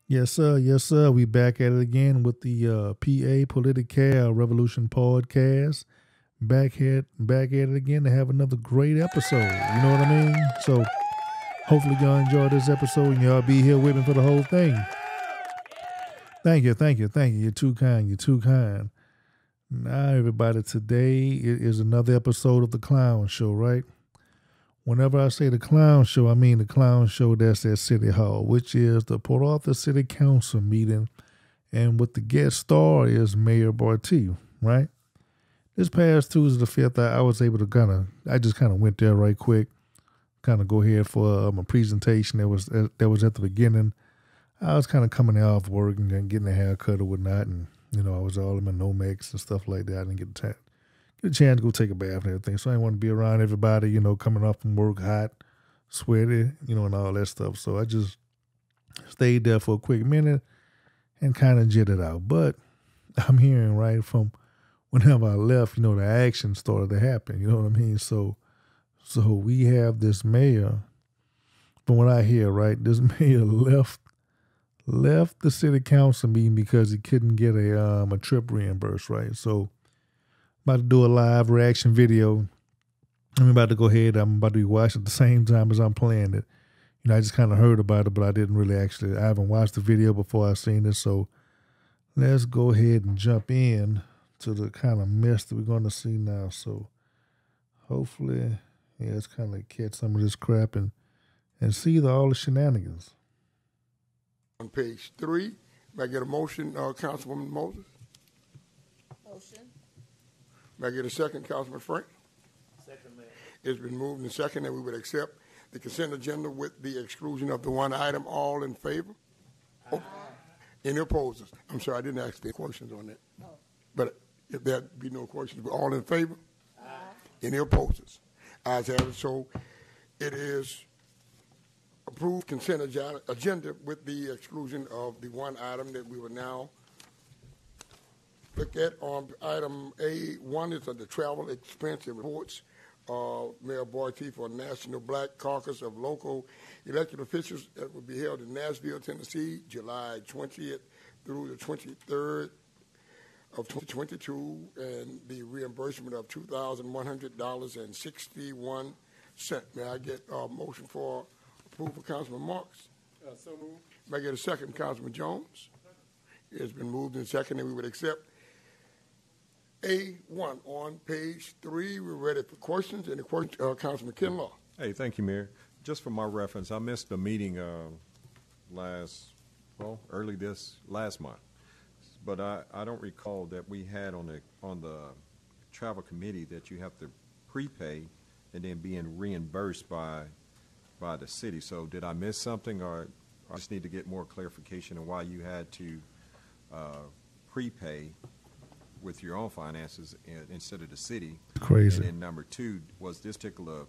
Yes, sir. Yes, sir. We back at it again with the PA Political Revolution podcast. Back at it again to have another great episode. You know what I mean? So hopefully y'all enjoy this episode and y'all be here with me for the whole thing. Thank you, thank you, thank you. You're too kind. You're too kind. Now, everybody, today it is another episode of the Clown Show, right? Whenever I say the clown show, I mean the clown show that's at City Hall, which is the Port Arthur City Council meeting. And with the guest star is Mayor Barty, right? This past Tuesday the 5th, I was able to I just kind of went there right quick, kind of go ahead for my presentation that was at the beginning. I was kind of coming off work and then getting a haircut or whatnot, and I was all in my Nomex and stuff like that. I didn't get a chance to go take a bath and everything, so I didn't want to be around everybody, coming off from work hot, sweaty, and all that stuff. So I just stayed there for a quick minute and kind of jetted out. But I'm hearing right from whenever I left, the action started to happen. You know what I mean? So we have this mayor. From what I hear, right, this mayor left the city council meeting because he couldn't get a trip reimbursed. Right, so about to do a live reaction video. I'm about to go ahead. I'm about to be watching at the same time as I'm playing it. I just kind of heard about it, but I didn't really I haven't watched the video before I seen it. So let's go ahead and jump in to the kind of mess that we're going to see now. So hopefully, let's kind of catch some of this crap and see all the shenanigans. On page 3, may I get a motion, Councilwoman Moses? Motion. May I get a second, Councilman Frank? Second, Mayor. It's been moved and second that we would accept the consent agenda with the exclusion of the one item. All in favor? Aye. Any opposers? I'm sorry, I didn't ask any questions on that. No. But if there be no questions, all in favor? Aye. Any opposers? Ayes have it. So it is approved consent agenda with the exclusion of the one item that we will now look at. On item A1 is the travel expense and reports. Mayor Barty for National Black Caucus of Local Elected Officials that will be held in Nashville, Tennessee, July 20th through the 23rd of 2022, and the reimbursement of $2,100.61. May I get a motion for approval, Councilman Marks? So moved. May I get a second, Councilman Jones? It's been moved and seconded. We would accept A1 on page 3. We're ready for questions. Any questions, Councilman Kinlaw? Hey, thank you, Mayor. Just for my reference, I missed the meeting early this last month, but I don't recall that we had on the travel committee that you have to prepay and then being reimbursed by the city. So did I miss something, or I just need to get more clarification on why you had to prepay with your own finances instead of the city? Crazy. And then number 2, was this particular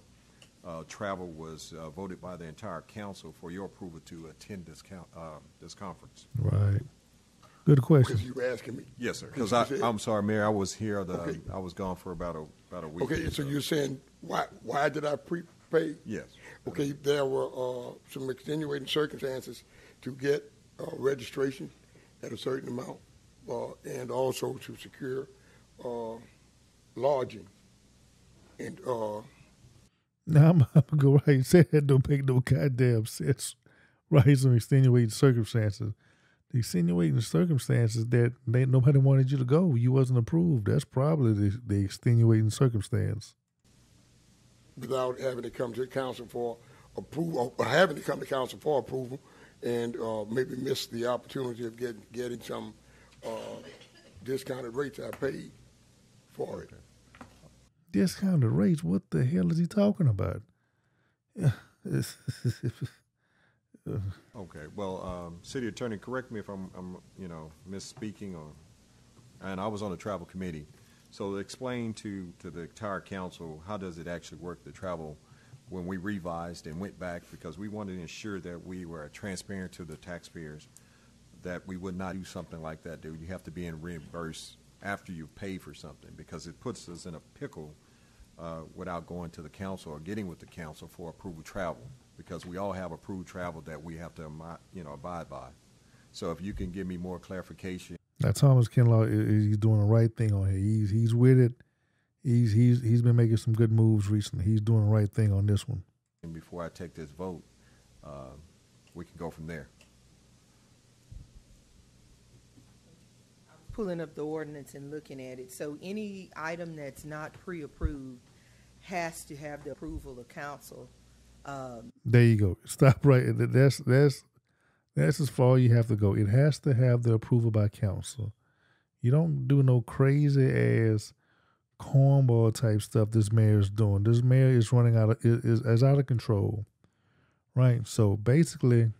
travel was voted by the entire council for your approval to attend this conference? Right. Good question. Because you were asking me. Yes, sir. Because I'm sorry, Mayor, I was here. Okay. I was gone for about a week. Okay, so you're saying why did I prepay? Yes. Okay, there were some extenuating circumstances to get registration at a certain amount, and also to secure lodging. And Now I'm going to go right and say that don't make no goddamn sense. Right, some extenuating circumstances. The extenuating circumstances that nobody wanted you to go. You wasn't approved. That's probably the extenuating circumstance. without having to come to the council for approval, or having to come to council for approval, and maybe miss the opportunity of getting some discounted rates I paid for it. Discounted rates? What the hell is he talking about? Okay. Well, City Attorney, correct me if I'm misspeaking, and I was on the travel committee. So explain to the entire council, how does it actually work, the travel, when we revised and went back, because we wanted to ensure that we were transparent to the taxpayers, that we would not do something like that. That you have to be reimbursed after you pay for something, because it puts us in a pickle without going to the council or getting with the council for approved travel, because we all have approved travel that we have to abide by. So if you can give me more clarification. Now Thomas Kinlaw, he's doing the right thing on here. He's with it. He's been making some good moves recently. He's doing the right thing on this one. And before I take this vote, we can go from there. Pulling up the ordinance and looking at it. So any item that's not pre-approved has to have the approval of council. There you go. Stop right. That's as far you have to go. It has to have the approval by council. You don't do no crazy ass cornball type stuff this mayor is doing. This mayor is running is out of control. Right? So basically,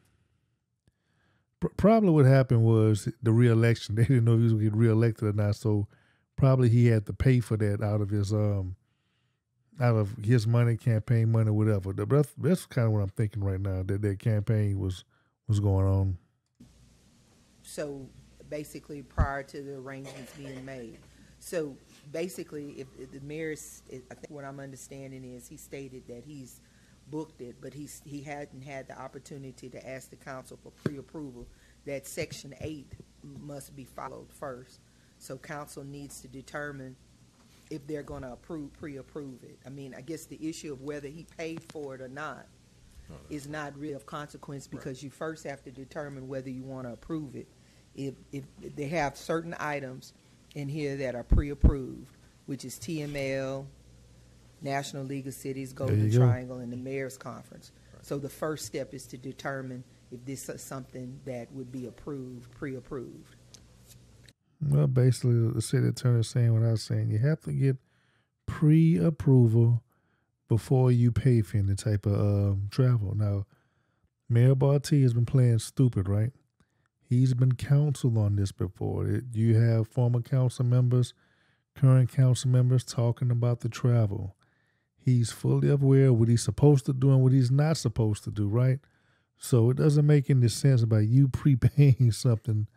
probably what happened was the re-election. They didn't know if he was going to get re-elected or not, so probably he had to pay for that out of his money, campaign money, whatever. That's kind of what I'm thinking right now, that campaign was going on. So basically prior to the arrangements being made. So basically if the mayor's, I think what I'm understanding is he stated that he's booked it, but he hadn't had the opportunity to ask the council for pre-approval. That Section 8 must be followed first. So council needs to determine if they're going to pre-approve it. I mean, I guess the issue of whether he paid for it or not is not really of consequence, because you first have to determine whether you want to approve it. If they have certain items in here that are pre-approved, which is TML, National League of Cities, Golden Triangle, and the Mayor's Conference. Right. So the first step is to determine if this is something that would be approved, pre-approved. Well, basically, the city attorney is saying what I was saying. You have to get pre-approval before you pay for any type of travel. Now, Mayor Barty has been playing stupid, right? He's been counseled on this before. You have former council members, current council members talking about the travel. He's fully aware of what he's supposed to do and what he's not supposed to do, right? So it doesn't make any sense about you prepaying something,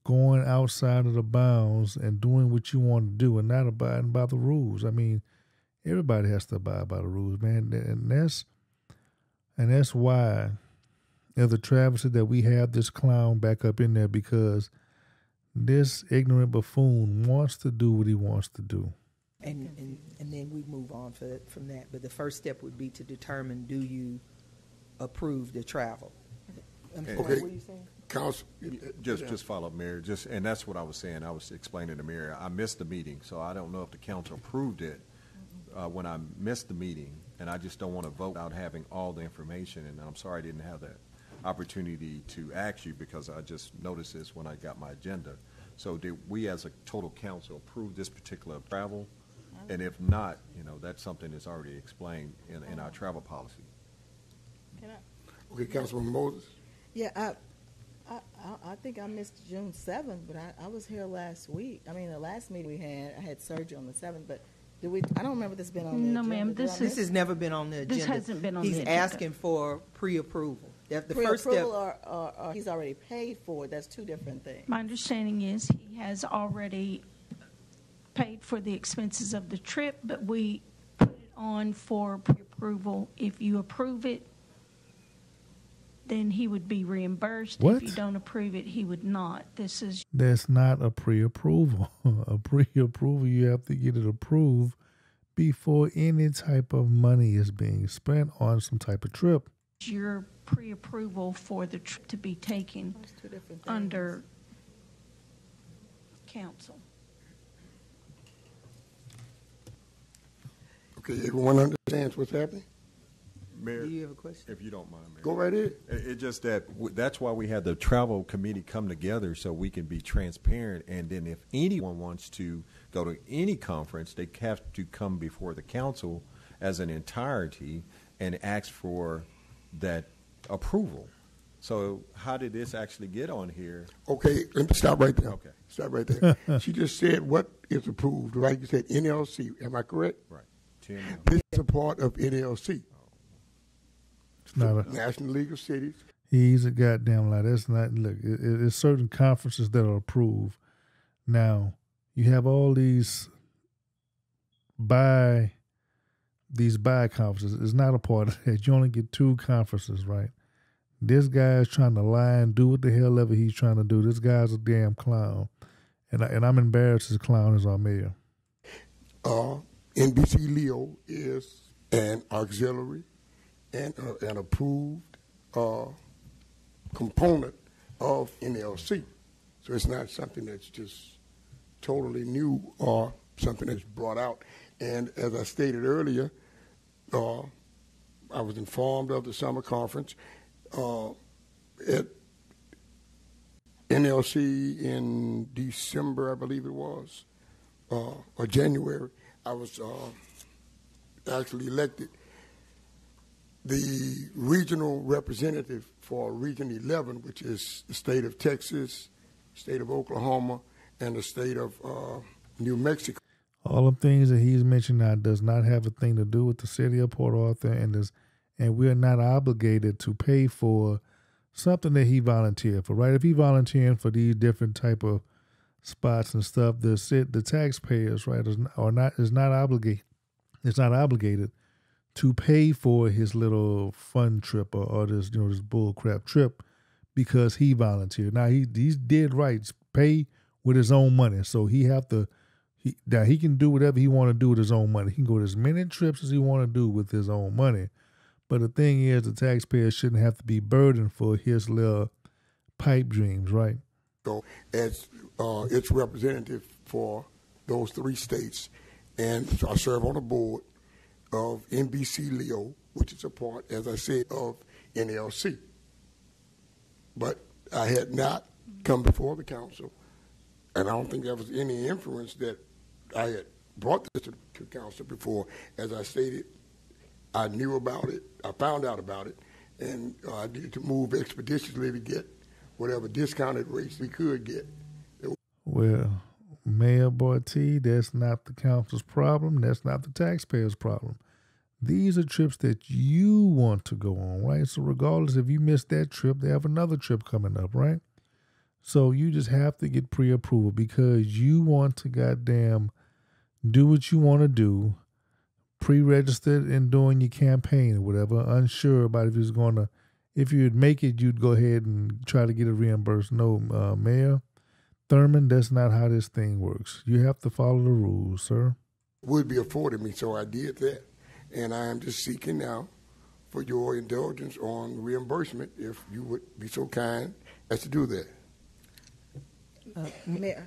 going outside of the bounds and doing what you want to do and not abiding by the rules. I mean, everybody has to abide by the rules, man. And that's why the travesty that we have this clown back up in there, because this ignorant buffoon wants to do what he wants to do. And then we move on from that. But the first step would be to determine, do you approve the travel? Okay. What are you saying? Council, Just follow up, Mayor. And that's what I was saying. I was explaining to Mayor. I missed the meeting, so I don't know if the council approved it when I missed the meeting, and I just don't want to vote without having all the information. And I'm sorry I didn't have that opportunity to ask you, because I just noticed this when I got my agenda. So did we as a total council approve this particular travel? And if not, that's something that's already explained in our travel policy. okay, Councilman Moses. Yeah, I think I missed June 7th, but I was here last week. I mean, the last meeting we had, I had surgery on the 7th, but I don't remember this being on the agenda. No, ma'am, This has never been on the agenda. This hasn't been on the agenda. He's asking for pre-approval. The first step. Pre-approval or he's already paid for it. That's two different things. My understanding is he has already paid for the expenses of the trip, but we put it on for pre-approval. If you approve it, then he would be reimbursed. What? If you don't approve it, he would not. That's not a pre-approval. A pre-approval, you have to get it approved before any type of money is being spent on some type of trip. Your pre-approval for the trip to be taken That's two different things. under council. Okay, everyone understands what's happening? Mayor, Do you have a question? if you don't mind, Mayor. Go right ahead. It's just that's why we had the travel committee come together, so we can be transparent. And then if anyone wants to go to any conference, they have to come before the council as an entirety and ask for that approval. So how did this actually get on here? Okay, let me stop right there. Okay. Stop right there. She just said what is approved, right? You said NLC. Am I correct? Right. 10 million. This is a part of NLC, It's not a. National League of Cities. He's a goddamn lie. That's not. Look, it's certain conferences that are approved. Now you have all these buy conferences. It's not a part of that. You only get two conferences, right? This guy's trying to lie and do what the hell ever he's trying to do. This guy's a damn clown. And I'm embarrassed as clown as our mayor. NBC Leo is an auxiliary and an approved component of NLC. So it's not something that's just totally new or something that's brought out. And as I stated earlier, I was informed of the summer conference at NLC in December, I believe it was, or January. I was actually elected the regional representative for Region 11, which is the state of Texas, state of Oklahoma, and the state of New Mexico. All the things that he's mentioned now does not have a thing to do with the city of Port Arthur, and we're not obligated to pay for something that he volunteered for, right? If he volunteering for these different type of spots and stuff, the taxpayers, right, is not obligated to pay for his little fun trip or this this bull crap trip because he volunteered. Now he did right, pay with his own money, so he can do whatever he want to do with his own money. He can go to as many trips as he want to do with his own money. But the thing is, the taxpayers shouldn't have to be burdened for his little pipe dreams, right? So as its representative for those 3 states, and so I serve on the board of NBC Leo, which is a part, as I said, of NLC. But I had not come before the council, and I don't think there was any influence that I had brought this to council before. As I stated, I knew about it, I found out about it, and I needed to move expeditiously to get whatever discounted rates we could get. Well, Mayor Barty, that's not the council's problem. That's not the taxpayers' problem. These are trips that you want to go on, right? So regardless if you miss that trip, they have another trip coming up, right? So you just have to get pre-approval because you want to goddamn do what you want to do, pre-registered and doing your campaign or whatever, unsure about if you'd make it, you'd go ahead and try to get it reimbursed. No, Mayor Thurman, that's not how this thing works. You have to follow the rules, sir. Would be afforded me, so I did that. And I am just seeking now for your indulgence on reimbursement, if you would be so kind as to do that. Mayor.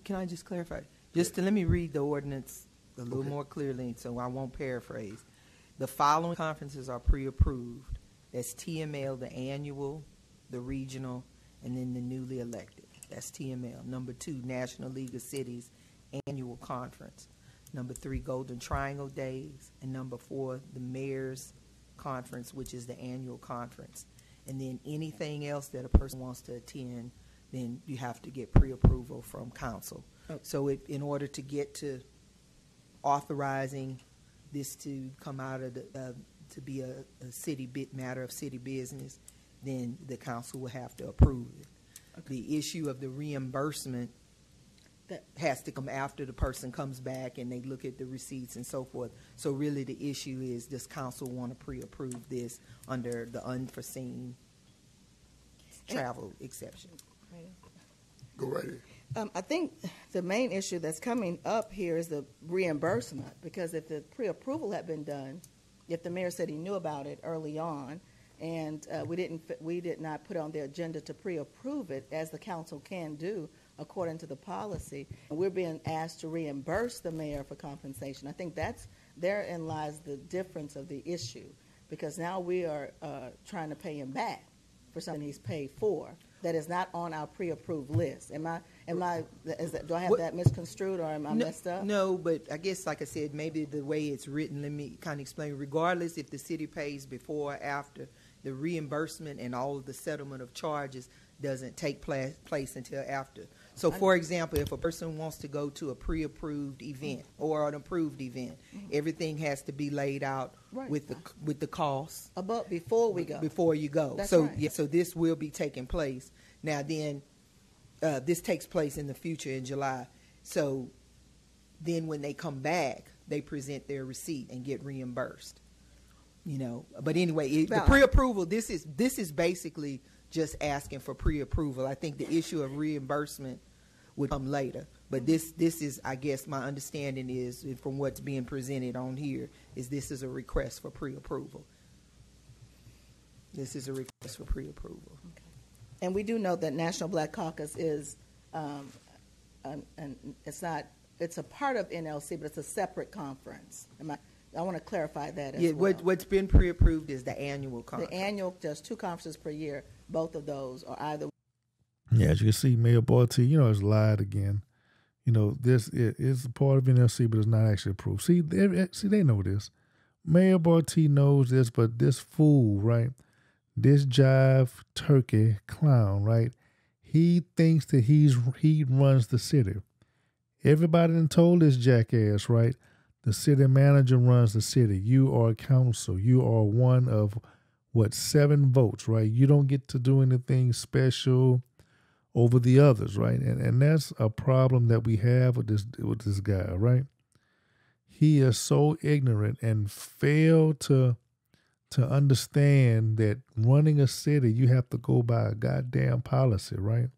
Can I just clarify? Let me read the ordinance a little more clearly so I won't paraphrase. The following conferences are pre-approved. That's TML, the annual, the regional, and then the newly elected. That's TML. Number 2, National League of Cities annual conference. Number 3, Golden Triangle Days. And number 4, the Mayor's Conference, which is the annual conference. And then anything else that a person wants to attend, then you have to get pre-approval from council. Okay. So in order to get to authorizing this to come out of to be a matter of city business, then the council will have to approve it. Okay. The issue of the reimbursement that has to come after the person comes back and they look at the receipts and so forth. So really the issue is, does council want to pre-approve this under the unforeseen travel exception? Go right ahead. I think the main issue that's coming up here is the reimbursement, because if the pre-approval had been done, if the mayor said he knew about it early on, and we did not put on the agenda to pre-approve it, as the council can do according to the policy, and we're being asked to reimburse the mayor for compensation. I think therein lies the difference of the issue, because now we are trying to pay him back for something he's paid for that is not on our pre-approved list. Do I have that misconstrued, or am I messed up? No, but I guess, like I said, maybe the way it's written, let me kind of explain. Regardless if the city pays before or after, the reimbursement and all of the settlement of charges doesn't take place until after. So, for example, if a person wants to go to a pre-approved event or an approved event, everything has to be laid out with the costs Before we go. Before you go. That's so right. yeah, so this will be taking place. Now then, this takes place in the future in July. So then when they come back, they present their receipt and get reimbursed. But anyway, the Well, pre-approval, this is basically just asking for pre-approval. I think the issue of reimbursement would come later. But this is, I guess, my understanding is, from what's being presented on here, is this is a request for pre-approval. This is a request for pre-approval. And we do know that National Black Caucus is, it's a part of NLC, but it's a separate conference. I want to clarify that as well. What's been pre-approved is the annual conference. The annual, there's 2 conferences per year. Both of those are either. Yeah, as you can see, Mayor Barty, it's lied again. This is a part of NLC, but it's not actually approved. See, they know this. Mayor Barty knows this, but this fool, right? This jive turkey clown, right? He thinks that he runs the city. Everybody done told this jackass, right? The city manager runs the city. You are council. You are one of, 7 votes, right? You don't get to do anything special over the others, right? And that's a problem that we have with this guy, right? He is so ignorant and failed to understand that running a city, you have to go by a goddamn policy, right?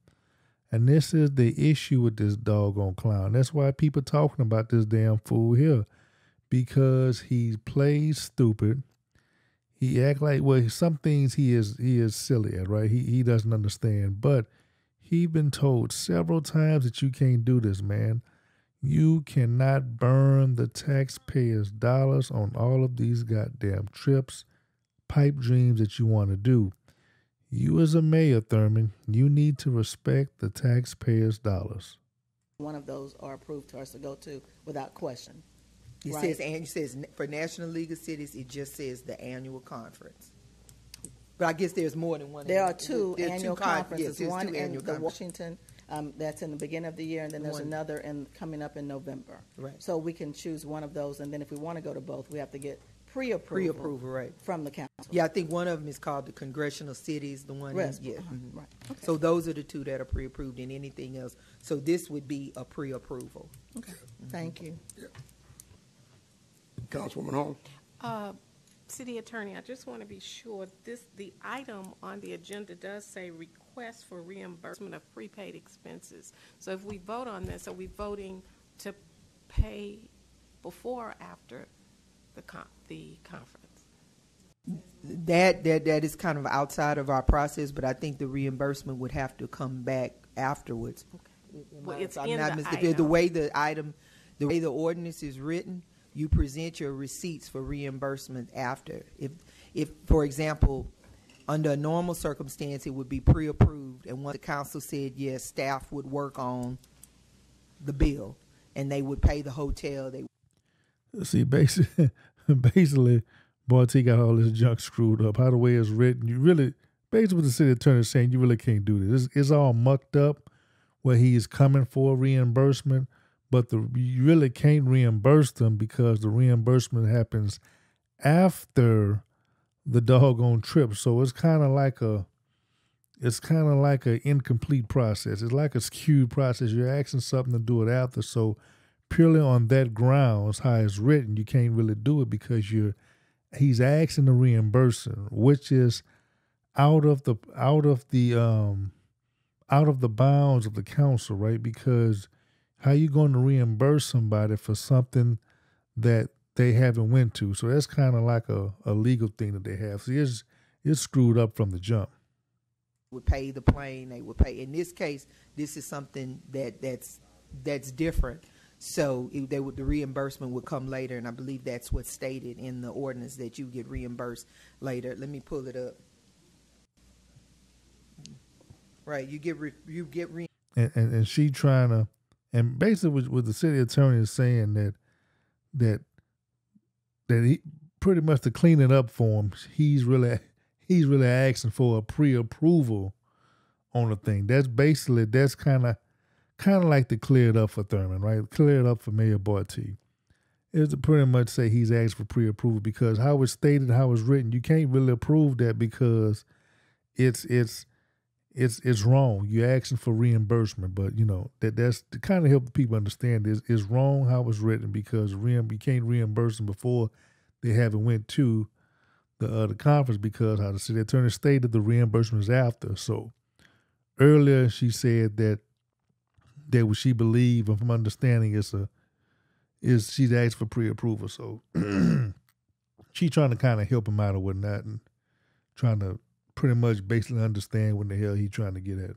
And this is the issue with this doggone clown. That's why people talking about this damn fool here, because he plays stupid. He act like, some things he is silly at, right? He doesn't understand, but he been told several times that you can't do this, man. You cannot burn the taxpayers' dollars on all of these goddamn trips, pipe dreams that you want to do. You as a mayor, Thurman, you need to respect the taxpayers' dollars. One of those are approved to us to go to without question. It says for National League of Cities, it just says the annual conference. But I guess there's more than one. There are 2 there's annual 2 conferences. Yes, one 2 in annual the conferences. Washington, that's in the beginning of the year, and then there's another coming up in November. Right. So we can choose one of those, and then if we want to go to both, we have to get pre-approval. Pre-approval, right. From the council. Yeah, I think one of them is called the Congressional Cities, the one. Rest, Yeah. Right. Okay. So those are the 2 that are pre-approved, and anything else. So this would be a pre-approval. Okay. Thank you. Councilwoman Hall. City Attorney, I just want to be sure the item on the agenda does say request for reimbursement of prepaid expenses. So if we vote on this, are we voting to pay before or after the conference? That is kind of outside of our process, but I think the reimbursement would have to come back afterwards. Well, it's I'm in not the mistaken. item. The way the ordinance is written, you present your receipts for reimbursement after. If for example, under a normal circumstance, it would be pre-approved, and once the council said yes, staff would work on the bill, and they would pay the hotel. See, basically, Barty got all this junk screwed up. How the way it's written, you really, basically what the city attorney is saying, you really can't do this. It's all mucked up where he is coming for reimbursement, but you really can't reimburse them because the reimbursement happens after the doggone trip. So it's kind of like an incomplete process. It's like a skewed process. You're asking something to do it after. So purely on that grounds, how it's written, you can't really do it because he's asking to reimburse him, which is out of the bounds of the council, right? Because how you going to reimburse somebody for something that they haven't went to? So that's kind of like a legal thing that they have. See, it's screwed up from the jump. Would pay the plane. They would pay. In this case, this is something that's different. So the reimbursement would come later, and I believe that's what's stated in the ordinance, that you get reimbursed later. Let me pull it up. Right, you get and she trying to, and basically what the city attorney is saying that he pretty much, to clean it up for him, he's really asking for a pre-approval on the thing. That's kind of like to clear it up for Thurman, right? Clear it up for Mayor Barty. Is to pretty much say he's asked for pre-approval, because how it's stated, how it's written, you can't really approve that because it's wrong. You're asking for reimbursement, but that's to kind of help the people understand is wrong how it's written, because you can't reimburse them before they haven't went to the conference because how the city attorney stated the reimbursement is after. So earlier she said that what she believed, and from understanding, is she's asked for pre-approval. So she trying to kind of help him out or whatnot, and trying to pretty much basically understand what the hell he trying to get at.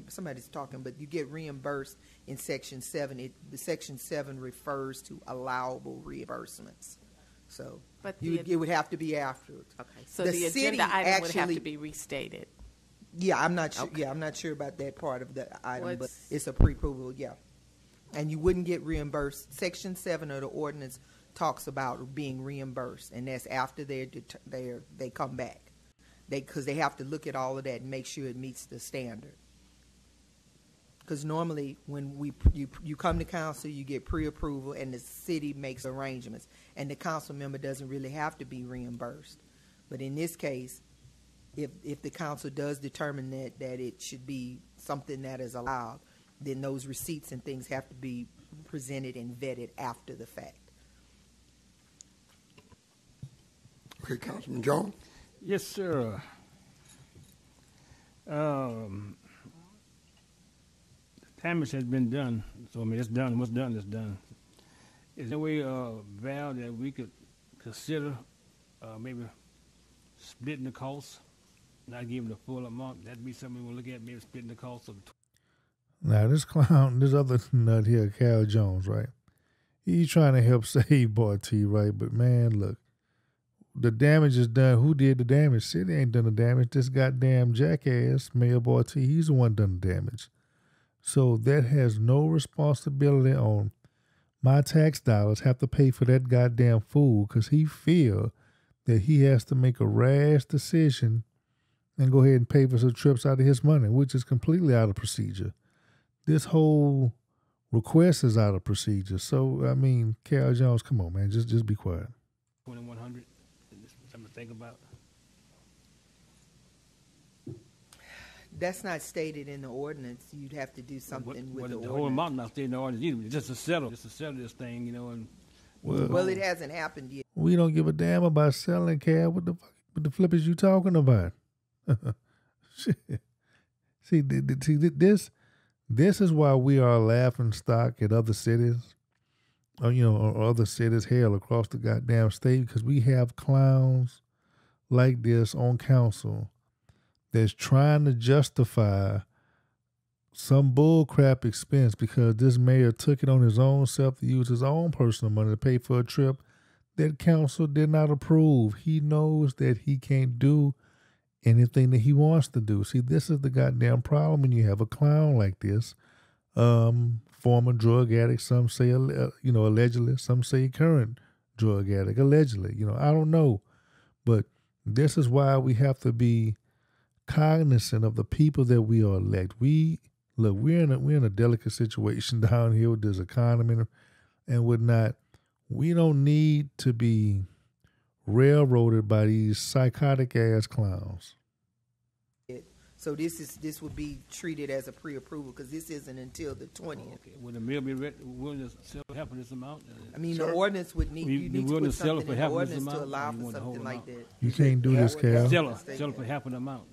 Somebody's talking, but you get reimbursed in Section 7. The Section 7 refers to allowable reimbursements. So But it would have to be afterwards. Okay, so The the city agenda item would have actually- to be restated. Yeah, I'm not sure. Okay. Yeah, I'm not sure about that part of the item, Well, but it's a pre-approval. Yeah, and you wouldn't get reimbursed. Section 7 of the ordinance talks about being reimbursed, and that's after they come back. Because they have to look at all of that and make sure it meets the standard. Because normally when you come to council, you get pre-approval, and the city makes arrangements, and the council member doesn't really have to be reimbursed. But in this case, if the council does determine that it should be something that is allowed, then those receipts and things have to be presented and vetted after the fact. Okay, Councilman Jones? Yes, sir. Damage has been done, so I mean, it's done. What's done is done. Is there a way, Val, that we could consider maybe splitting the cost, not giving the full amount? That'd be something we'll look at, maybe splitting the cost of. Now this clown, this other nut here, Cal Jones, right? He's trying to help save Boy T, right? But man, look, the damage is done. Who did the damage? City ain't done the damage. This goddamn jackass, Mayor Boy T, he's the one done the damage. So that has no responsibility on my tax dollars have to pay for that goddamn fool because he feel that he has to make a rash decision and go ahead and pay for some trips out of his money, which is completely out of procedure. This whole request is out of procedure. So, I mean, Cal Jones, come on, man, just be quiet. 2,100, something to think about. That's not stated in the ordinance. You'd have to do something with the the ordinance. whole amount not stated in the ordinance either. It's just to settle this thing, you know. And Well, it hasn't happened yet. We don't give a damn about selling, Cal. What the flip is you talking about? Shit. See, this is why we are a laughing stock at other cities, or other cities, hell, across the goddamn state, because we have clowns like this on council that's trying to justify some bullcrap expense because this mayor took it on his own self to use his own personal money to pay for a trip that council did not approve. He knows that he can't do anything that he wants to do. See, this is the goddamn problem when you have a clown like this. Former drug addict, some say, allegedly, some say current drug addict, allegedly. I don't know. But this is why we have to be cognizant of the people that we are elect. We're in a delicate situation down here with this economy and whatnot. We don't need to be railroaded by these psychotic ass clowns. So this would be treated as a pre-approval because this isn't until the 20th. okay, would the mayor be willing to sell half of this amount? I mean, the ordinance would need you need to willing put to sell it something for in the half of this ordinance to amount, allow or you for want the whole something like amount? that. You can't do this, Cal. Sell it for half of the amount.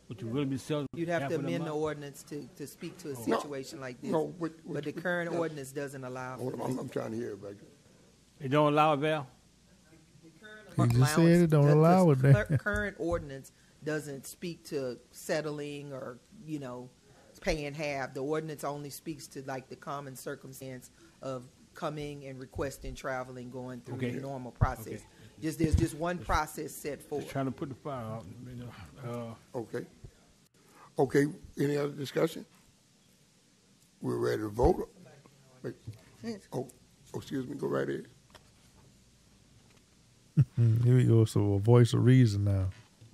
Would you really be selling? You'd have half to of the amend the amount? ordinance to speak to a situation like this. No, but the current ordinance doesn't allow for I'm trying to hear it back. They don't allow it, Val? He just said it don't allow it there. Current ordinance doesn't speak to settling or, paying half. The ordinance only speaks to like the common circumstance of coming and requesting travel and going through Okay. the normal process. Okay. There's just one process set forth. Just trying to put the fire out. Okay. Okay, any other discussion? We're ready to vote. Wait. Oh, excuse me, go right ahead. Here we go. So a voice of reason now.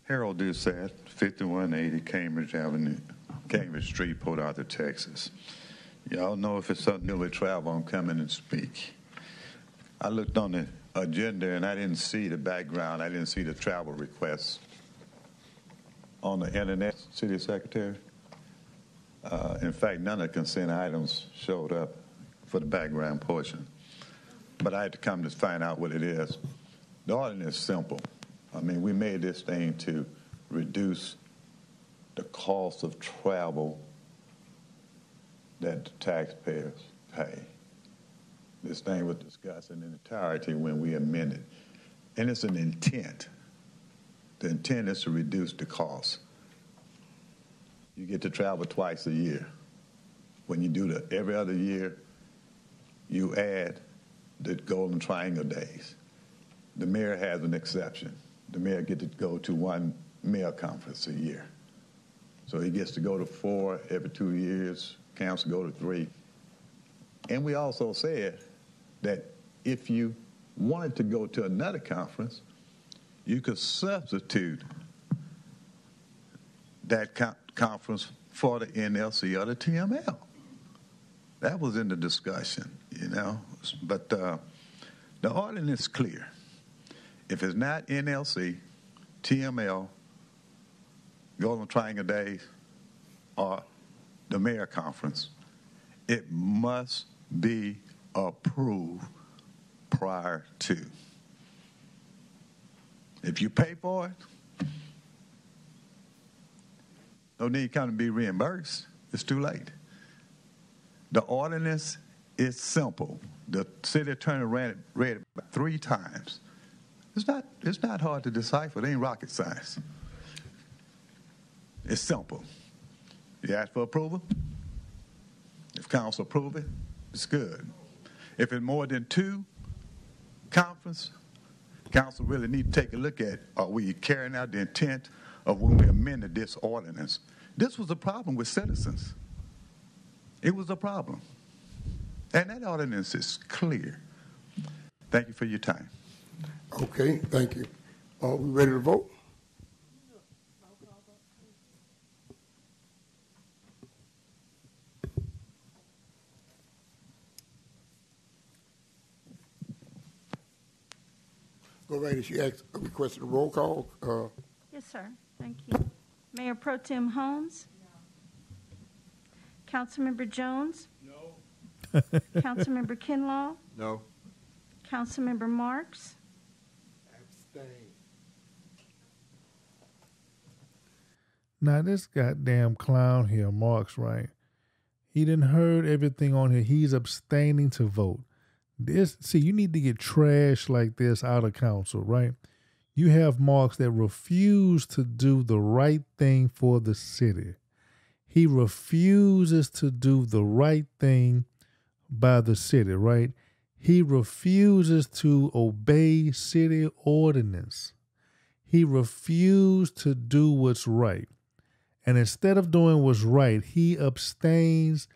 Harold Doucette, 5180 Cambridge Avenue, Cambridge Street, Port Arthur, Texas. Y'all know if it's something with travel, I'm coming and speak. I looked on the agenda and I didn't see the background. I didn't see the travel requests on the internet, City Secretary. In fact, none of the consent items showed up for the background portion. but I had to come to find out what it is. The ordinance is simple. I mean, we made this thing to reduce the cost of travel that the taxpayers pay. This thing was discussed in entirety when we amended. And it's an intent. The intent is to reduce the cost. You get to travel twice a year. When you do the every other year, you add the Golden Triangle days. The mayor has an exception. The mayor gets to go to one mayor conference a year. So he gets to go to 4 every 2 years, council go to 3. And we also said that if you wanted to go to another conference, you could substitute that conference for the NLC or the TML. That was in the discussion, you know. But the ordinance is clear. If it's not NLC, TML, Golden Triangle Days, or the mayor conference, it must be approved prior to. If you pay for it, no need to come to be reimbursed. It's too late. The ordinance is simple. The city attorney read it 3 times. It's not hard to decipher. It ain't rocket science. It's simple. You ask for approval. If council approve it, it's good. If it's more than 2 conferences, council really need to take a look at, are we carrying out the intent of when we amended this ordinance? This was a problem with citizens. It was a problem. And that ordinance is clear. Thank you for your time. Okay, thank you. Are we ready to vote? Go right. She requested a roll call. Yes, sir. Thank you. Mayor Pro Tem Holmes? No. Councilmember Jones? No. Councilmember Kinlaw? No. Councilmember Marks? Abstain. Now, this goddamn clown here, Marks, right? He didn't heard everything on here. He's abstaining to vote. See, you need to get trash like this out of council, right? You have Marks that refuse to do the right thing for the city. He refuses to do the right thing by the city, right? He refuses to obey city ordinance. He refused to do what's right. And instead of doing what's right, he abstains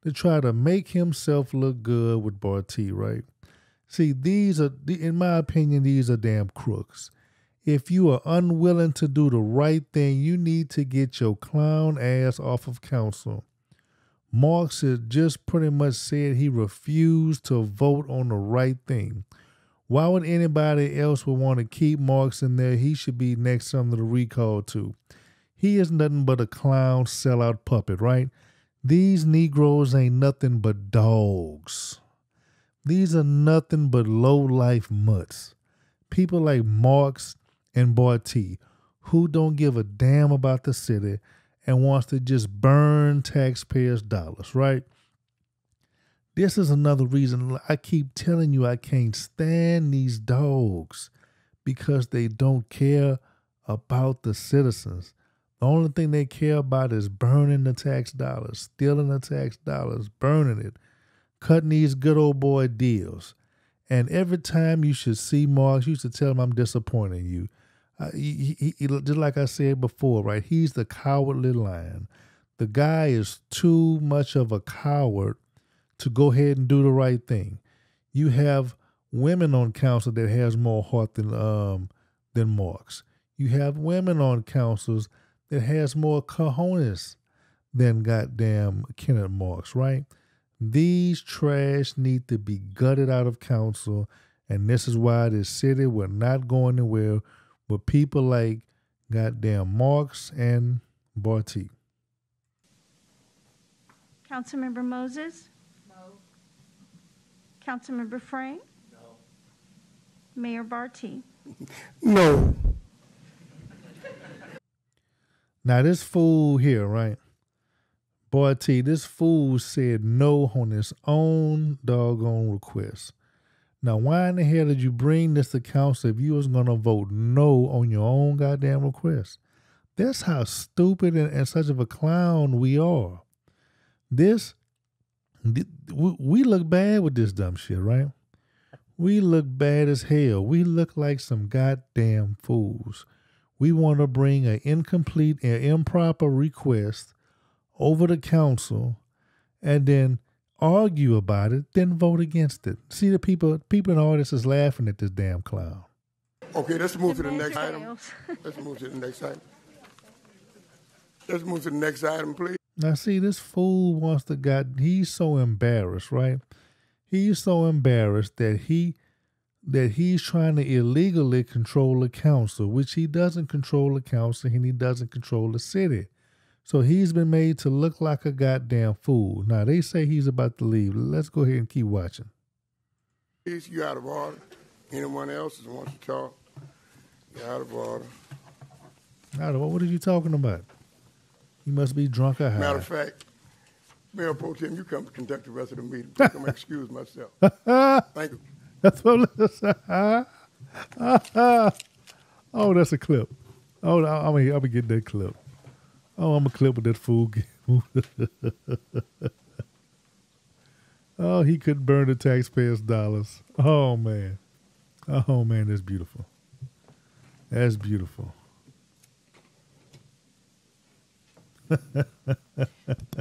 to try to make himself look good with Barty, right? See, these are, in my opinion, these are damn crooks. If you are unwilling to do the right thing, you need to get your clown ass off of council. Marks had just pretty much said he refused to vote on the right thing. Why would anybody else would want to keep Marks in there? He should be next under the recall too. He is nothing but a clown sellout puppet, right? These Negroes ain't nothing but dogs. These are nothing but low-life mutts. People like Marks and Barty, who don't give a damn about the city and wants to just burn taxpayers' dollars, right? This is another reason I keep telling you I can't stand these dogs, because they don't care about the citizens. The only thing they care about is burning the tax dollars, stealing the tax dollars, burning it, cutting these good old boy deals. And every time you should see Marks, you should tell him I'm disappointing you. He, just like I said before, right? He's the cowardly lion. The guy is too much of a coward to go ahead and do the right thing. You have women on council that has more heart than Marks. You have women on councils that has more cojones than goddamn Kenneth Marks, right? These trash need to be gutted out of council, and this is why this city will not go anywhere with people like goddamn Marks and Barty. Councilmember Moses? No. Councilmember Frank? No. Mayor Barty. No. Now this fool here, right? Boy, T, this fool said no on his own doggone request. Now, why in the hell did you bring this to council if you was going to vote no on your own goddamn request? That's how stupid and such of a clown we are. We look bad with this dumb shit, right? We look bad as hell. We look like some goddamn fools. We want to bring an incomplete and improper request over to council and then argue about it, then vote against it. See, the people in the audience is laughing at this damn clown. Okay, let's move to the next item. Let's move to the next item. Let's move to the next item, please. Now, see, this fool wants to he's so embarrassed, right? He's so embarrassed that he's trying to illegally control the council, which he doesn't control the council and he doesn't control the city. So he's been made to look like a goddamn fool. Now, they say he's about to leave. Let's go ahead and keep watching. Please, you out of order. Anyone else that wants to talk? You're out of order. Out of order? What are you talking about? You must be drunk or high. Matter of fact, Mayor Pro Tem, you come conduct the rest of the meeting. I'm going to excuse myself. Thank you. That's what oh, that's a clip. Oh, I'm gonna get that clip. Oh, I'm gonna clip with that fool. Oh, he couldn't burn the taxpayers' dollars. Oh man, that's beautiful. That's beautiful.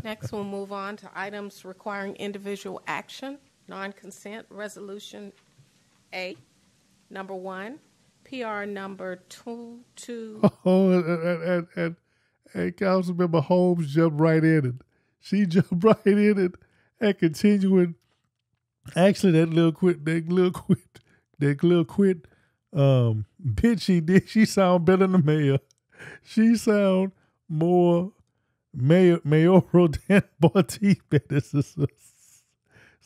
Next, we'll move on to items requiring individual action. Non-consent resolution A, number 1, PR number 22. Oh, and Councilmember Holmes jumped right in it. She jumped right in it and continuing. Actually, that little quit bitch she did. She sound better than the mayor. She sound more mayoral than Barty.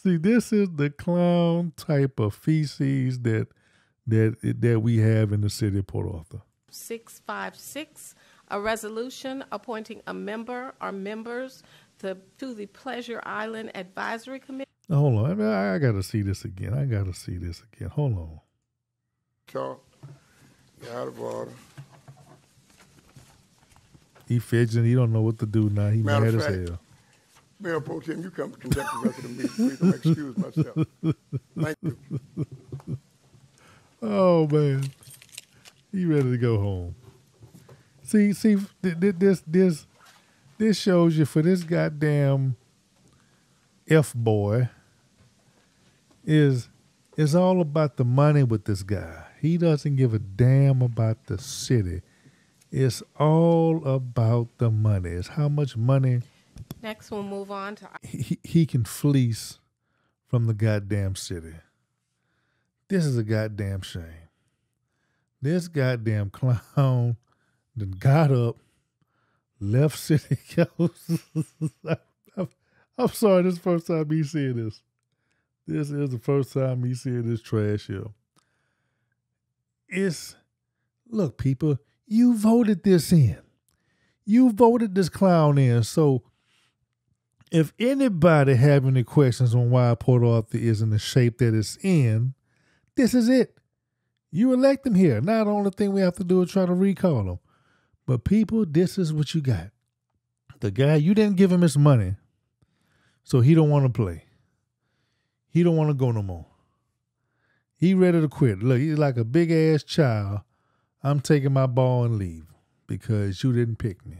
See, this is the clown type of feces that we have in the city of Port Arthur. 656, a resolution appointing a member or members to the Pleasure Island Advisory Committee. Hold on, I got to see this again. Hold on. Talk. You're out of order. He fidgeting. He don't know what to do now. He Matter mad of as fact, hell. Mayor Pro Tem, you come conduct the rest of the meeting. Please, I'm excuse myself. Thank you. Oh man, he ready to go home. See, this shows you for this goddamn F boy is all about the money with this guy. He doesn't give a damn about the city. It's all about the money. It's how much money. Next, we'll move on to he can fleece from the goddamn city. This is a goddamn shame. This goddamn clown then got up, left city council. I'm sorry, this is the first time me seeing this. This is the first time me seeing this trash here. Look, people, you voted this in. You voted this clown in, so if anybody have any questions on why Port Arthur is in the shape that it's in, this is it. You elect him here. Now the only thing we have to do is try to recall him. But people, this is what you got. The guy, you didn't give him his money, so he don't want to play. He don't want to go no more. He ready to quit. Look, he's like a big-ass child. I'm taking my ball and leave because you didn't pick me.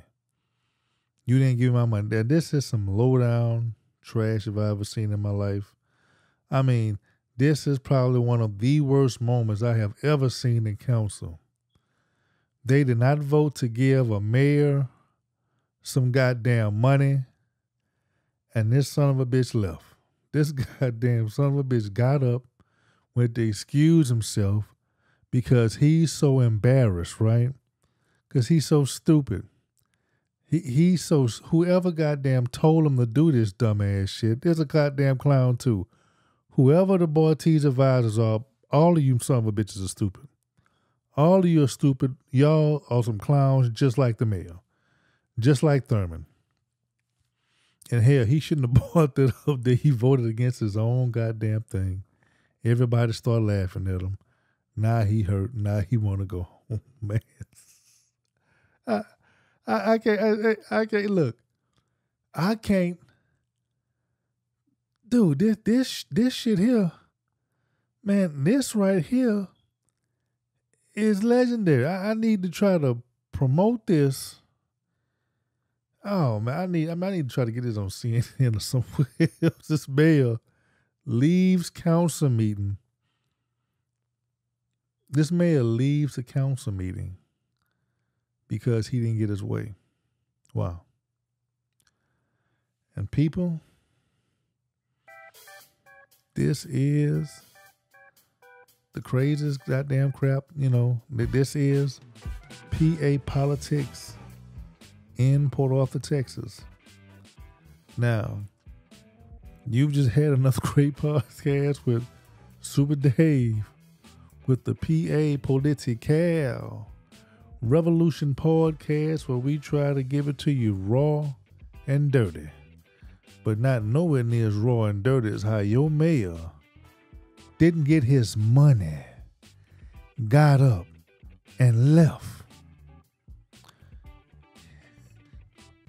You didn't give me my money. This is some low-down trash if I ever seen in my life. I mean, this is probably one of the worst moments I have ever seen in council. They did not vote to give a mayor some goddamn money, and this son of a bitch left. This goddamn son of a bitch got up, went to excuse himself because he's so embarrassed, right? Because he's so stupid. He's so, whoever goddamn told him to do this dumbass shit, there's a goddamn clown too. Whoever the Barty's advisors are all of you son of a bitches are stupid. All of you are stupid. Y'all are some clowns just like the mayor. Just like Thurman. And hell, he shouldn't have brought that up that he voted against his own goddamn thing. Everybody started laughing at him. Now he hurt. Now he want to go home, man. I can't look. I can't. Dude, this shit here, man, this right here is legendary. I need to try to promote this. Oh man, I need to try to get this on CNN or somewhere else. This mayor leaves council meeting. This mayor leaves a council meeting because he didn't get his way. Wow. And people, this is the craziest goddamn crap, this is PA politics in Port Arthur, Texas. Now, you've just had another great podcast with Super Dave with the PA Political Revolution podcast, where we try to give it to you raw and dirty, but not nowhere near as raw and dirty as how your mayor didn't get his money, got up, and left.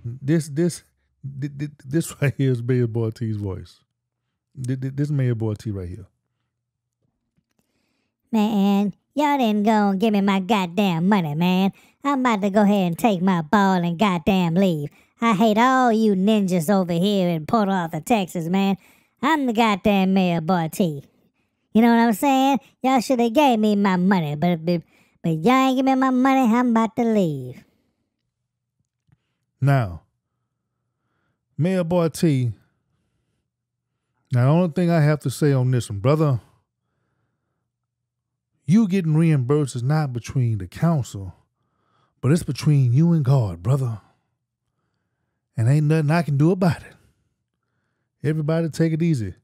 This right here is Mayor Boy T's voice. This Mayor Boy T right here. Man, y'all didn't go and give me my goddamn money, man. I'm about to go ahead and take my ball and goddamn leave. I hate all you ninjas over here in Port Arthur, Texas, man. I'm the goddamn Mayor Boy T. You know what I'm saying? Y'all should have gave me my money, but y'all ain't give me my money, I'm about to leave. Now, Mayor Boy T, now the only thing I have to say on this one, brother, you getting reimbursed is not between the council, but it's between you and God, brother. And ain't nothing I can do about it. Everybody take it easy.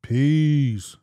Peace.